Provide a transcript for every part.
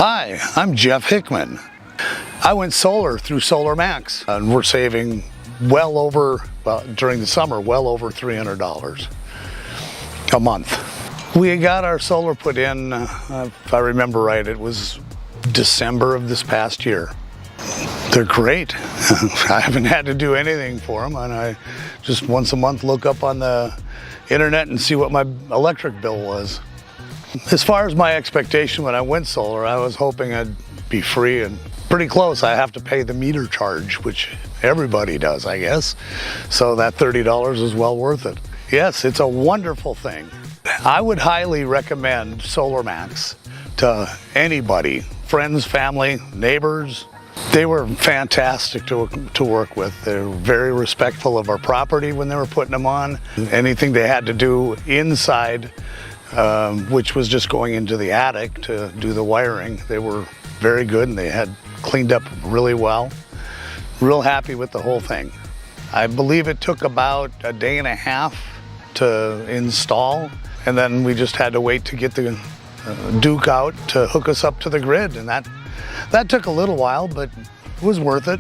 Hi, I'm Jeff Hickman. I went solar through SolarMax, and we're saving well over, during the summer, well over $300 a month. We got our solar put in, if I remember right, it was December of this past year. They're great. I haven't had to do anything for them, and I just once a month look up on the internet and see what my electric bill was. As far as my expectation when I went solar, I was hoping I'd be free, and pretty close. I have to pay the meter charge, which everybody does, I guess. So that $30 is well worth it. Yes, it's a wonderful thing. I would highly recommend SolarMax to anybody, friends, family, neighbors. They were fantastic to work with. They were very respectful of our property when they were putting them on. Anything they had to do inside, which was just going into the attic to do the wiring, they were very good, and they had cleaned up really well. Real happy with the whole thing. I believe it took about a day and a half to install, and then we just had to wait to get the Duke out to hook us up to the grid, and that took a little while, but it was worth it.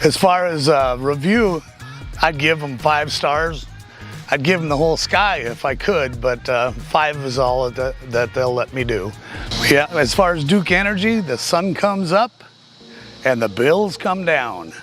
As far as review, I'd give them 5 stars. I'd give them the whole sky if I could, but 5 is all that they'll let me do. Yeah, as far as Duke Energy, the sun comes up and the bills come down.